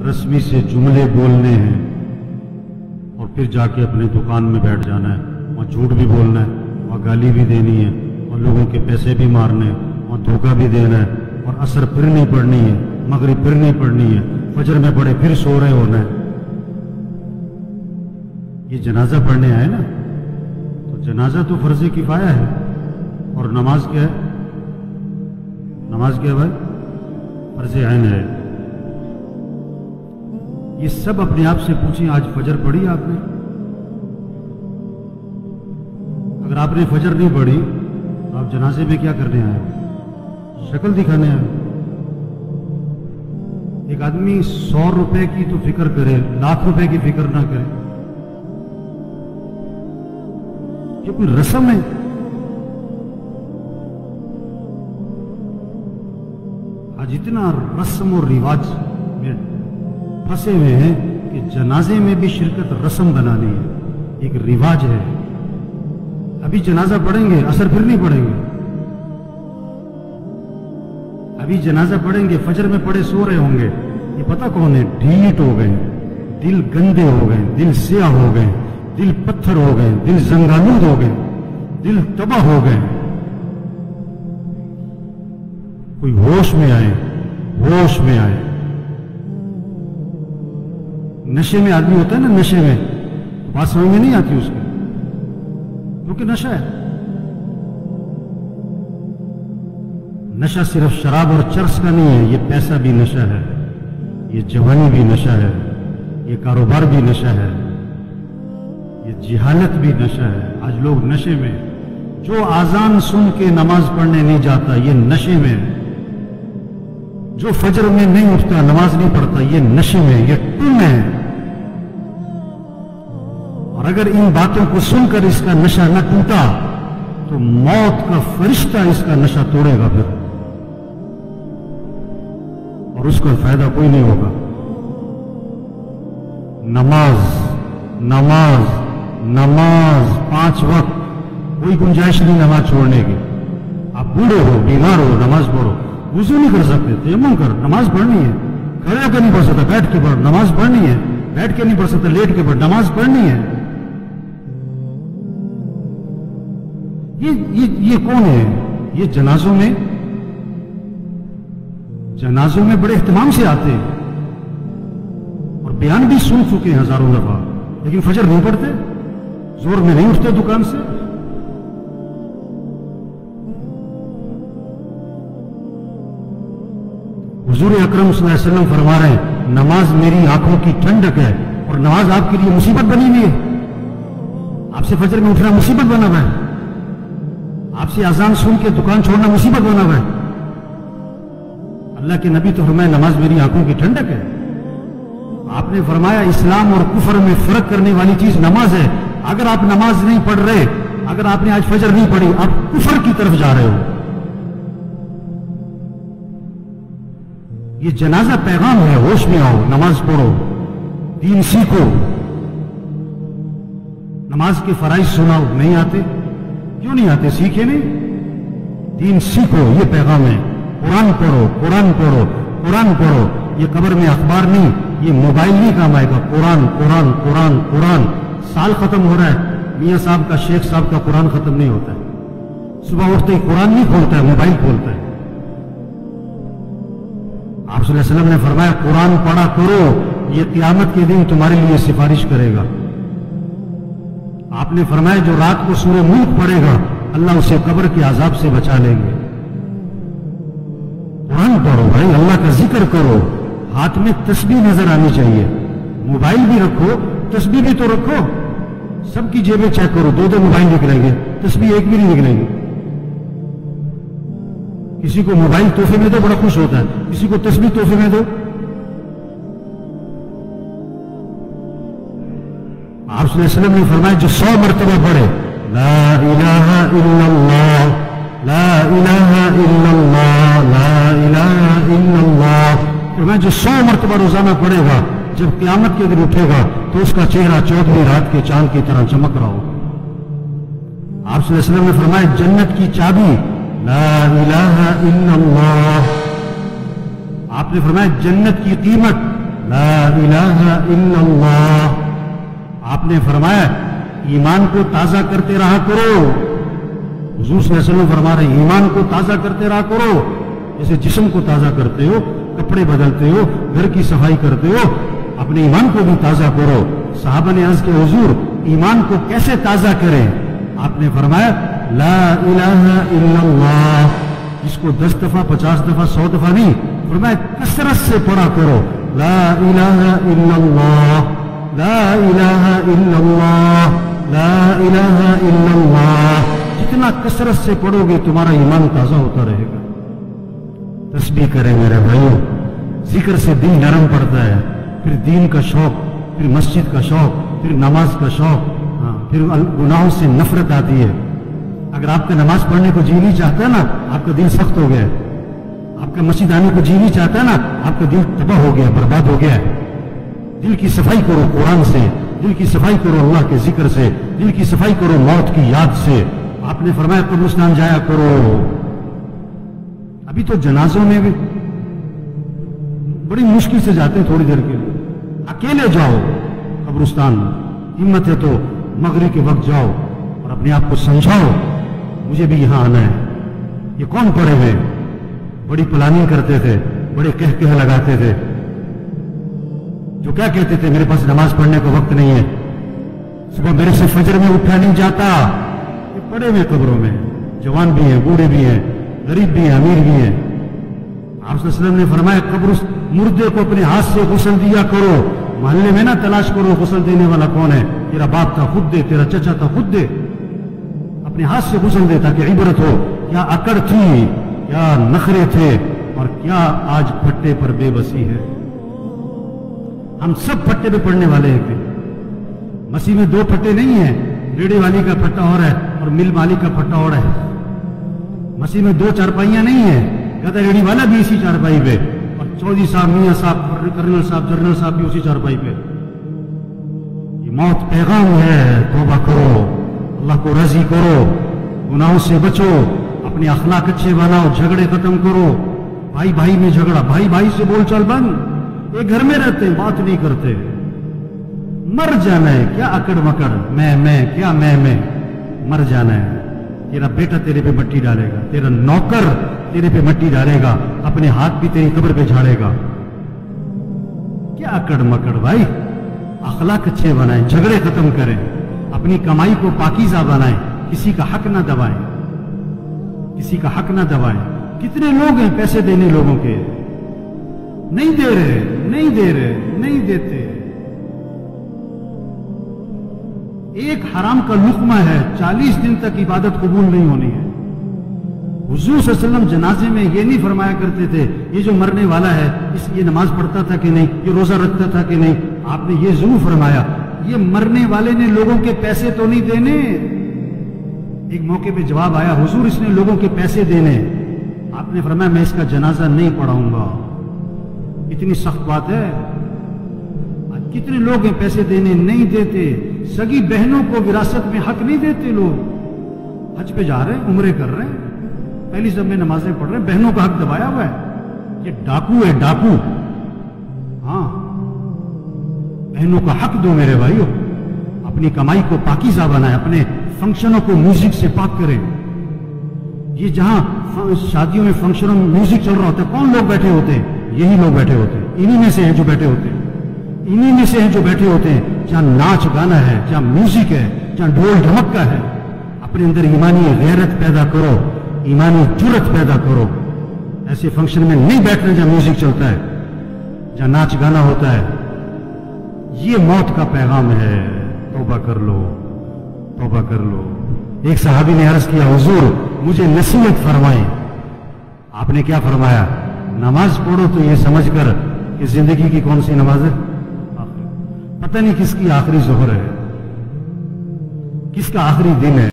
رسمی سے جملے بولنے ہیں اور پھر جا کے اپنے دکان میں بیٹھ جانا ہے، وہاں جھوٹ بھی بولنا ہے، وہاں گالی بھی دینی ہے، اور لوگوں کے پیسے بھی مارنے ہیں، وہاں دھوکہ بھی دینا ہے، اور عصر پھر نہیں پڑھنی ہے، مغرب پھر نہیں پڑھنی ہے، فجر میں پڑھے پھر سو رہے ہونا ہے۔ یہ جنازہ پڑھنے آئے نا، تو جنازہ تو فرض کفایہ ہے، اور نماز کیا ہے؟ نماز کیا ہے بھائی؟ فرض عین ہے۔ یہ سب اپنے آپ سے پوچھیں، آج فجر پڑھی آپ نے؟ اگر آپ نے فجر نہیں پڑھی تو آپ جنازے میں کیا کرنے آئے؟ شکل دکھانے آئے؟ ایک آدمی 100 روپے کی تو فکر کرے، لاکھ روپے کی فکر نہ کرے، یہ کوئی رسم ہے؟ آج اتنا رسم اور رواج میں پھنسے ہوئے ہیں کہ جنازے میں بھی شرکت رسم بنانی ہے، ایک رواج ہے۔ ابھی جنازہ پڑھیں گے، عصر پھر نہیں پڑھیں گے، ابھی جنازہ پڑھیں گے، فجر میں پڑھے سو رہے ہوں گے، یہ پتہ کون ہے؟ ڈھیٹ ہو گئے، دل گندے ہو گئے، دل سیاہ ہو گئے، دل پتھر ہو گئے، دل زنگالود ہو گئے، دل تباہ ہو گئے۔ کوئی ہوش میں آئے، ہوش میں آئے۔ نشے میں آدمی ہوتا ہے نا، نشے میں تو بات سمجھ میں نہیں آتی اس کی، کیونکہ نشہ ہے۔ نشہ صرف شراب اور چرس کا نہیں ہے، یہ پیسہ بھی نشہ ہے، یہ جوانی بھی نشہ ہے، یہ کاروبار بھی نشہ ہے، یہ جہالت بھی نشہ ہے۔ آج لوگ نشے میں، جو اذان سن کے نماز پڑھنے نہیں جاتا یہ نشے میں، جو فجر میں نہیں اٹھتا نماز نہیں پڑھتا یہ نشے میں، یہ ٹن ہے۔ اور اگر ان باتوں کو سن کر اس کا نشہ نہ ٹوٹا تو موت کا فرشتہ اس کا نشہ توڑے گا پھر، اور اس کا فائدہ کوئی نہیں ہوگا۔ نماز نماز نماز 5 وقت، کوئی گنجائش نہیں نماز چھوڑنے کی۔ آپ بوڑھے ہو، بیمار ہو، نماز پڑھو۔ وضو نہیں کر سکتے، تیمم کر، نماز پڑھنی ہے۔ کھڑے ہو کے نہیں پڑھ سکتا، بیٹھ کے پڑھ، نماز پڑھنی ہے۔ بیٹھ کے نہیں پڑھ سکتا، لیٹ کے پڑھ، نماز پڑھنی ہے۔ یہ کون ہے؟ یہ جنازوں میں بڑے اہتمام سے آتے ہیں اور بیان بھی سن چکے ہیں ہزاروں دفعہ، لیکن فجر نہیں پڑھتے، زور میں نہیں اٹھتے دکان سے۔ حضور اکرم صلی اللہ علیہ وسلم فرما رہے ہیں نماز میری آنکھوں کی ٹھنڈک ہے، اور نماز آپ کے لیے مصیبت بنی ہوئی ہے۔ آپ سے فجر میں اٹھنا مصیبت بنا ہوا ہے، آپ سے اذان سن کے دکان چھوڑنا مصیبت بنا ہوا ہے۔ اللہ کے نبی تو فرمایا نماز میری آنکھوں کی ٹھنڈک ہے۔ آپ نے فرمایا اسلام اور کفر میں فرق کرنے والی چیز نماز ہے۔ اگر آپ نماز نہیں پڑھ رہے، اگر آپ نے آج فجر نہیں پڑھی، آپ کفر کی طرف جا رہے ہو۔ یہ جنازہ پیغام ہے، ہوش میں آؤ، نماز پڑھو، دین سیکھو۔ نماز کے فرائض سناؤ، نہیں آتے؟ کیوں نہیں آتے؟ سیکھے نہیں؟ دین سیکھو، یہ پیغام ہے۔ قرآن پڑھو، قرآن پڑھو، قرآن پڑھو۔ یہ قبر میں اخبار نہیں، یہ موبائل نہیں کام آئے گا۔ قرآن قرآن قرآن قرآن۔ سال ختم ہو رہا ہے، میاں صاحب کا، شیخ صاحب کا قرآن ختم نہیں ہوتا ہے۔ صبح اٹھتے ہی قرآن نہیں کھولتا ہے، موبائل کھولتا ہے۔ آپ صلی اللہ علیہ وسلم نے فرمایا قرآن پڑھا کرو، یہ قیامت کے دن تمہارے لیے سفارش کرے گا۔ آپ نے فرمایا جو رات کو سورہ ملک پڑھے گا اللہ اسے قبر کے عذاب سے بچا لیں گے۔ قرآن پڑھو بھائی، اللہ کا ذکر کرو، ہاتھ میں تسبیح نظر آنی چاہیے۔ موبائل بھی رکھو، تسبیح بھی تو رکھو۔ سب کی جیبیں چیک کرو، 2 موبائل نکلیں گے، تسبیح ایک بھی نہیں نکلیں گی۔ کسی کو موبائل تحفے میں دو، بڑا خوش ہوتا ہے، کسی کو تسبیح تحفے میں دو۔ آپ صلی اللہ علیہ وسلم نے فرمایا جو 100 مرتبہ پڑھے لا الہ الا اللہ، لا الہ الا اللہ، لا الہ الا اللہ، فرمایا جو 100 مرتبہ روزانہ پڑھے گا، جب قیامت کے دن اٹھے گا تو اس کا چہرہ 14ویں رات کے چاند کی طرح چمک رہا ہوگا۔ آپ صلی اللہ علیہ وسلم نے فرمایا جنت کی چابی لا الہ الا اللہ۔ آپ نے فرمایا جنت کی قیمت لا الہ الا اللہ. آپ نے فرمایا ایمان کو تازہ کرتے رہا کرو. حضور صلی اللہ علیہ وسلم فرما رہے ہیں ایمان کو تازہ کرتے رہا کرو. جیسے جسم کو تازہ کرتے ہو, کپڑے بدلتے ہو, گھر کی صفائی کرتے ہو, اپنے ایمان کو بھی تازہ کرو. صحابہ نے عرض کیا حضور ایمان کو کیسے تازہ کریں؟ آپ نے فرمایا لا الہ الا اللہ. اس کو 10 دفعہ 50 دفعہ 100 دفعہ نہیں, فرمایا کثرت سے پڑھا کرو. لا الہ الا اللہ, لا الہ الا اللہ, لا الہ الا اللہ. جتنا کثرت سے پڑھو گے تمہارا ایمان تازہ ہوتا رہے گا. تسبیح کریں میرے بھائیوں, ذکر سے دل نرم پڑتا ہے, پھر دین کا شوق, پھر مسجد کا شوق, پھر نماز کا شوق, پھر گناہوں سے نفرت آتی ہے. اگر آپ کا نماز پڑھنے کو جی نہیں چاہتا نا, آپ کا دل سخت ہو گیا. آپ کا مسجد آنے کو جی نہیں چاہتا نا, آپ کا دل تباہ ہو گیا, برباد ہو گیا. دل کی صفائی کرو قرآن سے, دل کی صفائی کرو اللہ کے ذکر سے, دل کی صفائی کرو موت کی یاد سے. آپ نے فرمایا قبرستان جایا کرو. ابھی تو جنازوں میں بھی بڑی مشکل سے جاتے ہیں, تھوڑی دیر کے لیے اکیلے جاؤ قبرستان. ہمت ہے تو مغرب کے وقت جاؤ اور اپنے آپ کو سمجھاؤ مجھے بھی یہاں آنا ہے. یہ کون پڑے ہوئے, بڑی پلاننگ کرتے تھے, بڑے کہہ لگاتے تھے, جو کیا کہتے تھے میرے پاس نماز پڑھنے کو وقت نہیں ہے, صبح میرے سے فجر میں اٹھا نہیں جاتا. یہ پڑے ہوئے قبروں میں, جوان بھی ہیں, بوڑھے بھی ہیں, غریب بھی ہیں, امیر بھی ہیں. آپ صلی اللہ علیہ وسلم نے فرمایا قبر مردے کو اپنے ہاتھ سے غسل دیا کرو. محلے میں نہ تلاش کرو غسل دینے والا کون ہے, تیرا باپ تھا خود دے, تیرا چچا تھا خود دے. اپنے ہاتھ سے غسل دے تاکہ عبرت ہو کیا اکڑ تھی, کیا نخرے تھے, اور کیا آج پھٹے پر بے بسی ہے. ہم سب پھٹے پہ پڑنے والے ہیں. مسیح میں 2 پھٹے نہیں ہیں, ریڑے والی کا پھٹا اور ہے اور مل مالک کا پھٹا اور ہے. مسیح میں 2 چارپائیاں نہیں ہیں, گدا ریڑی والا بھی اسی چارپائی پہ, اور چودھری صاحب, میاں صاحب, کرنل صاحب, جنرل صاحب بھی اسی چارپائی پہ. یہ موت پیغام ہے, توبہ کرو, اللہ کو راضی کرو, گناہوں سے بچو, اپنے اخلاق اچھے بناؤ, جھگڑے ختم کرو. بھائی بھائی میں جھگڑا, بھائی بھائی سے بول چال بند, ایک گھر میں رہتے ہیں بات نہیں کرتے. مر جانا ہے, کیا اکڑ مکڑ, میں کیا میں, مر جانا ہے. تیرا بیٹا تیرے پہ مٹی ڈالے گا, تیرا نوکر تیرے پہ مٹی ڈالے گا, اپنے ہاتھ بھی تیری قبر پہ جھاڑے گا. کیا اکڑ مکڑ بھائی, اخلاق اچھے بنائیں, جھگڑے ختم کریں, اپنی کمائی کو پاکیزہ بنائیں, کسی کا حق نہ دبائیں, کسی کا حق نہ دبائیں. کتنے لوگ ہیں پیسے دینے لوگوں کے, نہیں دے رہے, نہیں دے رہے, نہیں دیتے. ایک حرام کا لقمہ ہے, 40 دن تک عبادت قبول نہیں ہونی ہے. حضور صلی اللہ علیہ وسلم جنازے میں یہ نہیں فرمایا کرتے تھے یہ جو مرنے والا ہے یہ نماز پڑھتا تھا کہ نہیں, یہ روزہ رکھتا تھا کہ نہیں. آپ نے یہ ضرور فرمایا یہ مرنے والے نے لوگوں کے پیسے تو نہیں دینے. ایک موقع پہ جواب آیا حضور اس نے لوگوں کے پیسے دینے. آپ نے فرمایا میں اس کا جنازہ نہیں پڑھاؤں گا. اتنی سخت بات ہے. کتنے لوگ ہیں پیسے دینے نہیں دیتے, سگی بہنوں کو وراثت میں حق نہیں دیتے. لوگ حج پہ جا رہے ہیں, عمرے کر رہے ہیں, پہلی سب میں نمازیں پڑھ رہے ہیں, بہنوں کا حق دبایا ہوا ہے. یہ ڈاکو ہے, ڈاکو. ہاں, بہنوں کا حق دو میرے بھائیوں. اپنی کمائی کو پاکیزہ بنائیں, اپنے فنکشنوں کو میوزک سے پاک کریں. یہ جہاں شادیوں میں فنکشنوں میں میوزک چل رہا ہوتا ہے, کون لوگ بیٹھے ہوتے ہیں؟ یہی لوگ بیٹھے ہوتے ہیں, انہی میں سے ہیں جو بیٹھے ہوتے ہیں, انہی میں سے ہیں جو بیٹھے ہوتے ہیں. جہاں ناچ گانا ہے, جہاں میوزک ہے, جہاں ڈھول ڈھمک کا ہے, اپنے اندر ایمانی غیرت پیدا کرو, ایمانی جرت پیدا کرو. ایسے فنکشن میں نہیں بیٹھنا جہاں میوزک چلتا ہے, جہاں ناچ گانا ہوتا ہے. یہ موت کا پیغام ہے. توبہ کر لو, توبہ کر لو. ایک صحابی نے عرض کیا حضور مجھے نصیحت فرمائیں. آپ نے کیا فرمایا؟ نماز پڑھو تو یہ سمجھ کر کہ زندگی کی کون سی نماز ہے, پتہ نہیں کس کی آخری ظہر ہے, کس کا آخری دن ہے.